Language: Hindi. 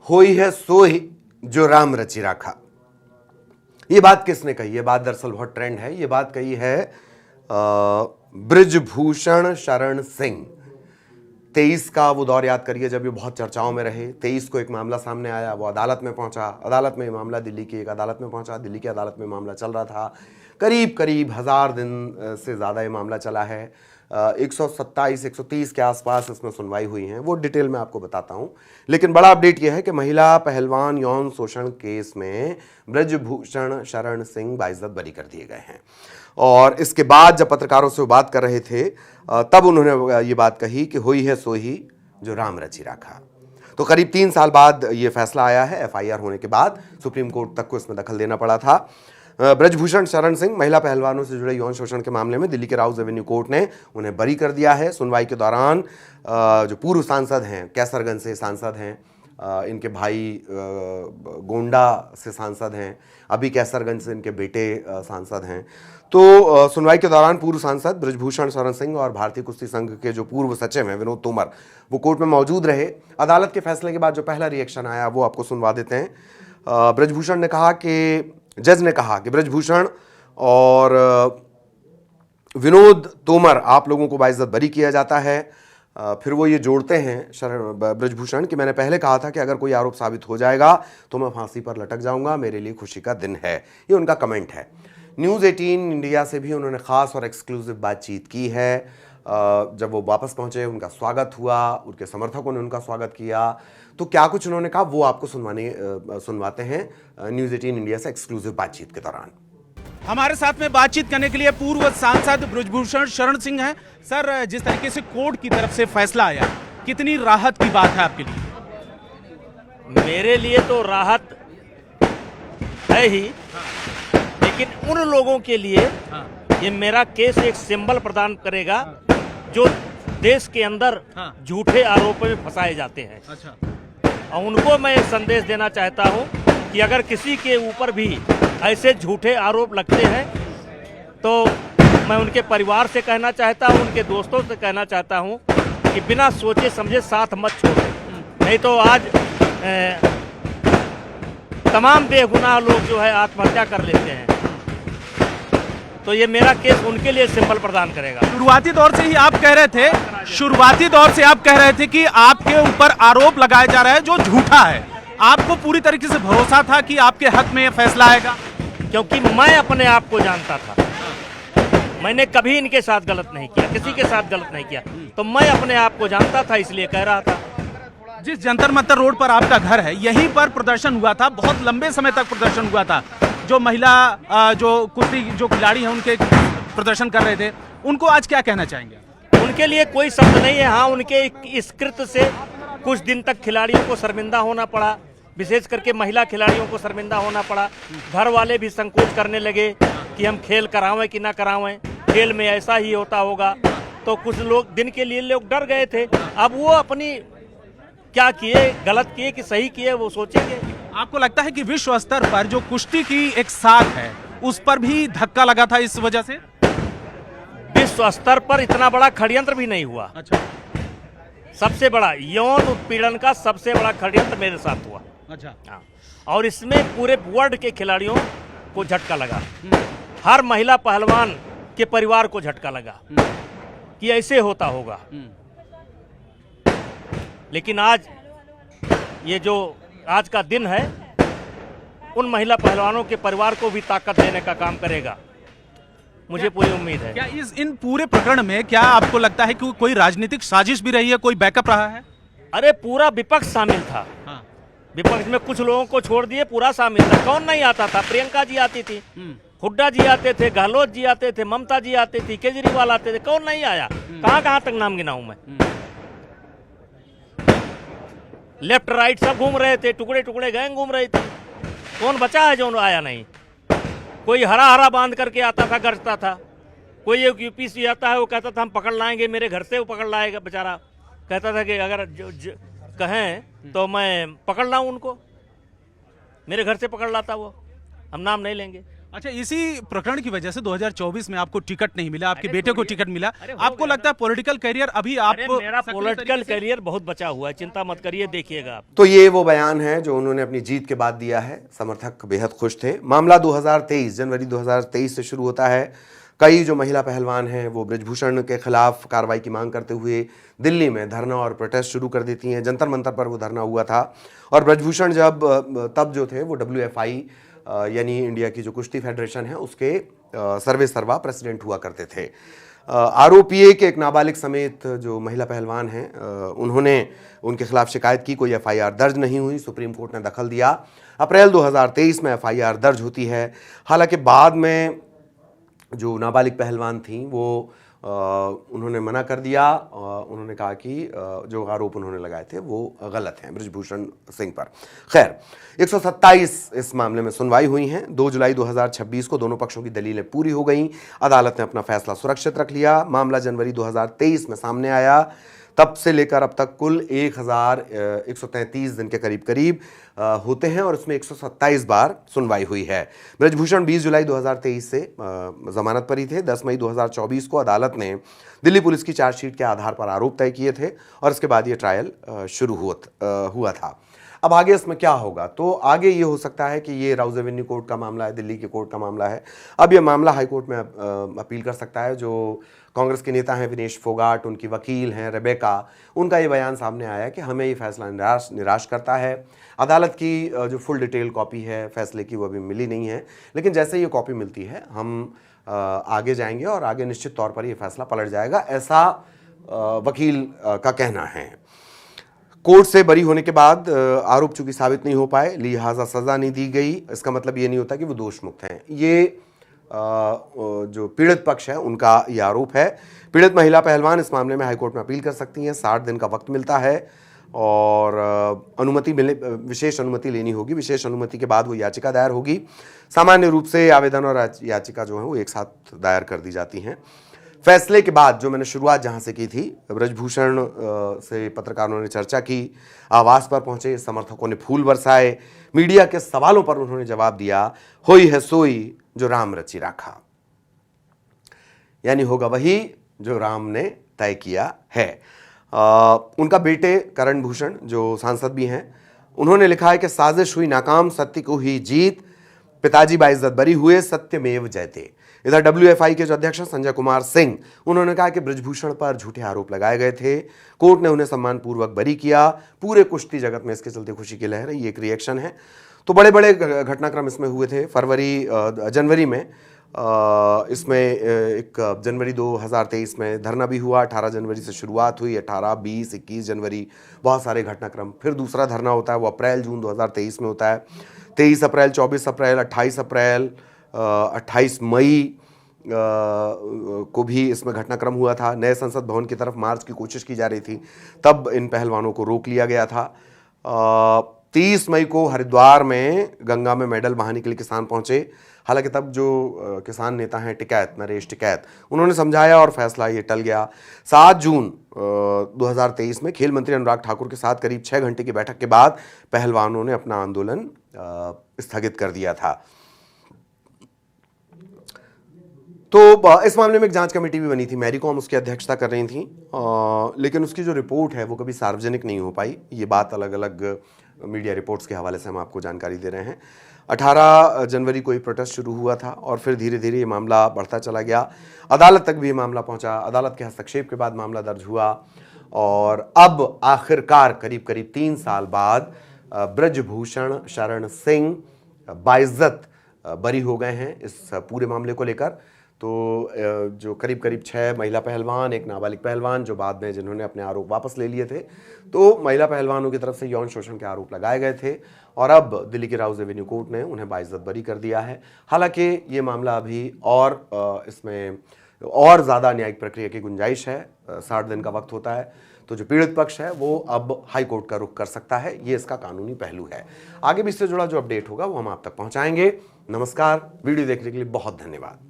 होई है सोई जो राम रचि राखा। ये बात किसने कही? ये बात दरअसल बहुत ट्रेंड है। ये बात कही है बृजभूषण शरण सिंह। 23 का वो दौर याद करिए जब ये बहुत चर्चाओं में रहे। 23 को एक मामला सामने आया, वो अदालत में पहुंचा, अदालत में मामला दिल्ली की एक अदालत में पहुंचा, दिल्ली की अदालत में मामला चल रहा था। करीब करीब 1000 दिन से ज़्यादा ये मामला चला है। 127-130 के आसपास इसमें सुनवाई हुई है, वो डिटेल में आपको बताता हूं। लेकिन बड़ा अपडेट यह है कि महिला पहलवान यौन शोषण केस में बृजभूषण शरण सिंह बाइज्जत बरी कर दिए गए हैं। और इसके बाद जब पत्रकारों से वो बात कर रहे थे तब उन्होंने ये बात कही कि हुई है सोही जो राम रचि राखा। तो करीब 3 साल बाद ये फैसला आया है। एफआईआर होने के बाद सुप्रीम कोर्ट तक को इसमें दखल देना पड़ा था। बृजभूषण शरण सिंह महिला पहलवानों से जुड़े यौन शोषण के मामले में दिल्ली के राउज एवेन्यू कोर्ट ने उन्हें बरी कर दिया है। सुनवाई के दौरान जो पूर्व सांसद हैं, कैसरगंज से सांसद हैं, इनके भाई गोंडा से सांसद हैं, अभी कैसरगंज से इनके बेटे सांसद हैं। तो सुनवाई के दौरान पूर्व सांसद बृजभूषण शरण सिंह और भारतीय कुश्ती संघ के जो पूर्व सचिव हैं विनोद तोमर, वो कोर्ट में मौजूद रहे। अदालत के फैसले के बाद जो पहला रिएक्शन आया वो आपको सुनवा देते हैं। बृजभूषण ने कहा कि जज ने कहा कि बृजभूषण और विनोद तोमर आप लोगों को बाइज्जत बरी किया जाता है। फिर वो ये जोड़ते हैं बृजभूषण कि मैंने पहले कहा था कि अगर कोई आरोप साबित हो जाएगा तो मैं फांसी पर लटक जाऊंगा, मेरे लिए खुशी का दिन है। ये उनका कमेंट है। न्यूज़ 18 इंडिया से भी उन्होंने खास और एक्सक्लूसिव बातचीत की है। जब वो वापस पहुंचे उनका स्वागत हुआ, उनके समर्थकों ने उनका स्वागत किया। तो क्या कुछ उन्होंने कहा वो आपको सुनवाते हैं न्यूज़ 18 इंडिया से एक्सक्लूसिव बातचीत के दौरान। हमारे साथ में बातचीत करने के लिए पूर्व सांसद बृजभूषण शरण सिंह हैं। सर, जिस तरीके से कोर्ट की तरफ से फैसला आया, कितनी राहत की बात है आपके लिए? मेरे लिए तो राहत है ही, लेकिन उन लोगों के लिए ये मेरा केस एक सिंबल प्रदान करेगा जो देश के अंदर झूठे आरोपों में फंसाए जाते हैं। अच्छा। और उनको मैं एक संदेश देना चाहता हूं कि अगर किसी के ऊपर भी ऐसे झूठे आरोप लगते हैं तो मैं उनके परिवार से कहना चाहता हूं, उनके दोस्तों से कहना चाहता हूं कि बिना सोचे समझे साथ मत छोड़ें। नहीं तो आज तमाम बेगुनाह लोग जो है आत्महत्या कर लेते हैं। तो ये मेरा केस उनके लिए सिंबल प्रदान करेगा। शुरुआती दौर से आप कह रहे थे कि आपके ऊपर आरोप लगाया जा रहा है जो झूठा है। आपको पूरी तरीके से भरोसा था कि आपके हक में यह फैसला आएगा? क्योंकि मैं अपने आप को जानता था, मैंने कभी इनके साथ गलत नहीं किया, किसी के साथ गलत नहीं किया। तो मैं अपने आप को जानता था, इसलिए कह रहा था। जिस जंतर मंतर रोड पर आपका घर है, यहीं पर प्रदर्शन हुआ था, बहुत लंबे समय तक प्रदर्शन हुआ था। जो महिला जो कुश्ती जो खिलाड़ी हैं उनके प्रदर्शन कर रहे थे, उनको आज क्या कहना चाहेंगे? उनके लिए कोई शब्द नहीं है। हाँ, उनके इस कृत्य से कुछ दिन तक खिलाड़ियों को शर्मिंदा होना पड़ा, विशेष करके महिला खिलाड़ियों को शर्मिंदा होना पड़ा। घर वाले भी संकोच करने लगे कि हम खेल करावें कि ना करावें, खेल में ऐसा ही होता होगा। तो कुछ लोग दिन के लिए लोग डर गए थे। अब वो अपनी क्या किए, गलत किए कि सही किए, वो सोचेंगे। आपको लगता है कि विश्व स्तर पर जो कुश्ती की एक साख है उस पर भी धक्का लगा था इस वजह से? विश्व स्तर पर इतना बड़ा षड्यंत्र भी नहीं हुआ। अच्छा। सबसे बड़ा यौन उत्पीड़न का सबसे बड़ा षड्यंत्र मेरे साथ हुआ। अच्छा। हाँ। और इसमें पूरे वर्ल्ड के खिलाड़ियों को झटका लगा, हर महिला पहलवान के परिवार को झटका लगा कि ऐसे होता होगा। लेकिन आज ये जो आज का दिन है उन महिला पहलवानों के परिवार को भी ताकत देने का काम करेगा, मुझे पूरी उम्मीद है। क्या इन पूरे प्रकरण में क्या आपको लगता है कि कोई राजनीतिक साजिश भी रही है, कोई बैकअप रहा है? अरे पूरा विपक्ष शामिल था। हाँ। विपक्ष में कुछ लोगों को छोड़ दिए, पूरा शामिल था। कौन नहीं आता था? प्रियंका जी आती थी, हुड्डा जी आते थे, गहलोत जी आते थे, ममता जी आती थी, केजरीवाल आते थे। कौन नहीं आया? कहां कहां तक नाम गिनाऊं मैं? लेफ्ट राइट सब घूम रहे थे, टुकड़े टुकड़े गैंग घूम रही थी। कौन बचा है जो आया नहीं? कोई हरा हरा बांध करके आता था, गरजता था। कोई एक यूपी से आता है, वो कहता था हम पकड़ लाएंगे, मेरे घर से वो पकड़ लाएगा। बेचारा कहता था कि अगर कहें तो मैं पकड़ लाऊं उनको, मेरे घर से पकड़ लाता वो। हम नाम नहीं लेंगे। अच्छा, इसी प्रकरण की वजह से 2024 में आपको टिकट नहीं मिला, आपके बेटे को टिकट मिला। आपको लगता है पॉलिटिकल करियर अभी आप मेरा पॉलिटिकल करियर बहुत बचा हुआ है, चिंता मत करिए, देखिएगा आप। तो ये वो बयान है जो उन्होंने अपनी जीत के बाद दिया है। समर्थक बेहद खुश थे। मामला 2023 जनवरी 2023 से शुरू होता है। कई जो महिला पहलवान हैं वो ब्रजभूषण के खिलाफ कार्रवाई की मांग करते हुए दिल्ली में धरना और प्रोटेस्ट शुरू कर देती हैं। जंतर मंतर पर वो धरना हुआ था और ब्रजभूषण तब जो थे वो WFI यानी इंडिया की जो कुश्ती फेडरेशन है उसके सर्वे सर्वा प्रेसिडेंट हुआ करते थे। आरोपी के एक नाबालिग समेत जो महिला पहलवान हैं उन्होंने उनके खिलाफ शिकायत की। कोई FIR दर्ज नहीं हुई। सुप्रीम कोर्ट ने दखल दिया। अप्रैल 2023 में FIR दर्ज होती है। हालांकि बाद में जो नाबालिग पहलवान थी वो उन्होंने मना कर दिया। उन्होंने कहा कि जो आरोप उन्होंने लगाए थे वो गलत हैं ब्रजभूषण सिंह पर। खैर 127 इस मामले में सुनवाई हुई हैं। 2 जुलाई 2026 को दोनों पक्षों की दलीलें पूरी हो गईं। अदालत ने अपना फैसला सुरक्षित रख लिया। मामला जनवरी 2023 में सामने आया। तब से लेकर अब तक कुल 1133 दिन के करीब होते हैं और उसमें 127 बार सुनवाई हुई है। ब्रजभूषण 20 जुलाई 2023 से जमानत पर ही थे। 10 मई 2024 को अदालत ने दिल्ली पुलिस की चार्जशीट के आधार पर आरोप तय किए थे और इसके बाद ये ट्रायल शुरू हुआ था। अब आगे इसमें क्या होगा? तो आगे ये हो सकता है कि ये राउज एवेन्यू कोर्ट का मामला है, दिल्ली के कोर्ट का मामला है। अब ये मामला हाई कोर्ट में अपील कर सकता है। जो कांग्रेस के नेता हैं विनेश फोगाट, उनकी वकील हैं रेबेका, उनका ये बयान सामने आया कि हमें ये फैसला निराश करता है। अदालत की जो फुल डिटेल कॉपी है फैसले की वो अभी मिली नहीं है, लेकिन जैसे ये कॉपी मिलती है हम आगे जाएंगे और आगे निश्चित तौर पर ये फैसला पलट जाएगा, ऐसा वकील का कहना है। कोर्ट से बरी होने के बाद आरोप चूंकि साबित नहीं हो पाए, लिहाजा सजा नहीं दी गई। इसका मतलब ये नहीं होता कि वो दोष मुक्त हैं। ये जो पीड़ित पक्ष है उनका ये आरोप है। पीड़ित महिला पहलवान इस मामले में हाईकोर्ट में अपील कर सकती हैं। 60 दिन का वक्त मिलता है और विशेष अनुमति लेनी होगी। विशेष अनुमति के बाद वो याचिका दायर होगी। सामान्य रूप से आवेदन और याचिका जो है वो एक साथ दायर कर दी जाती हैं। फैसले के बाद जो मैंने शुरुआत जहां से की थी, ब्रजभूषण से पत्रकारों ने चर्चा की, आवास पर पहुंचे, समर्थकों ने फूल बरसाए, मीडिया के सवालों पर उन्होंने जवाब दिया, होई है सोई जो राम रचि राखा, यानी होगा वही जो राम ने तय किया है। उनका बेटे करण भूषण जो सांसद भी हैं, उन्होंने लिखा है कि साजिश हुई नाकाम, सत्य को ही जीत, पिताजी बाइज्जत बरी हुए, सत्यमेव जयते। इधर WFI के जो अध्यक्ष संजय कुमार सिंह, उन्होंने कहा कि ब्रजभूषण पर झूठे आरोप लगाए गए थे, कोर्ट ने उन्हें सम्मानपूर्वक बरी किया। पूरे कुश्ती जगत में इसके चलते खुशी की लहर है। ये एक रिएक्शन है। तो बड़े बड़े घटनाक्रम इसमें हुए थे। जनवरी में इसमें एक जनवरी 2023 में धरना भी हुआ। 18 जनवरी से शुरुआत हुई, 18, 20, 21 जनवरी बहुत सारे घटनाक्रम। फिर दूसरा धरना होता है वो अप्रैल जून 2023 में होता है। 23 अप्रैल, 24 अप्रैल, 28 अप्रैल, 28 मई को भी इसमें घटनाक्रम हुआ था। नए संसद भवन की तरफ मार्च की कोशिश की जा रही थी, तब इन पहलवानों को रोक लिया गया था। 30 मई को हरिद्वार में गंगा में मेडल बहाने के लिए किसान पहुंचे। हालांकि तब जो किसान नेता हैं टिकैत, नरेश टिकैत, उन्होंने समझाया और फैसला ये टल गया। 7 जून 2023 में खेल मंत्री अनुराग ठाकुर के साथ करीब 6 घंटे की बैठक के बाद पहलवानों ने अपना आंदोलन स्थगित कर दिया था। तो इस मामले में एक जांच कमेटी भी बनी थी, मैरी कॉम उसकी अध्यक्षता कर रही थी, लेकिन उसकी जो रिपोर्ट है वो कभी सार्वजनिक नहीं हो पाई। ये बात अलग अलग मीडिया रिपोर्ट्स के हवाले से हम आपको जानकारी दे रहे हैं। 18 जनवरी को ये प्रोटेस्ट शुरू हुआ था और फिर धीरे धीरे ये मामला बढ़ता चला गया। अदालत तक भी ये मामला पहुंचा। अदालत के हस्तक्षेप के बाद मामला दर्ज हुआ और अब आखिरकार करीब 3 साल बाद ब्रजभूषण शरण सिंह बाइज्जत बरी हो गए हैं इस पूरे मामले को लेकर। तो जो करीब 6 महिला पहलवान, एक नाबालिग पहलवान जो बाद में जिन्होंने अपने आरोप वापस ले लिए थे, तो महिला पहलवानों की तरफ से यौन शोषण के आरोप लगाए गए थे और अब दिल्ली के राउज एवेन्यू कोर्ट ने उन्हें बाइज्जत बरी कर दिया है। हालांकि ये मामला अभी और इसमें और ज़्यादा न्यायिक प्रक्रिया की गुंजाइश है। 60 दिन का वक्त होता है। तो जो पीड़ित पक्ष है वो अब हाई कोर्ट का रुख कर सकता है। ये इसका कानूनी पहलू है। आगे भी इससे जुड़ा जो अपडेट होगा वो हम आप तक पहुंचाएंगे। नमस्कार। वीडियो देखने के लिए बहुत धन्यवाद।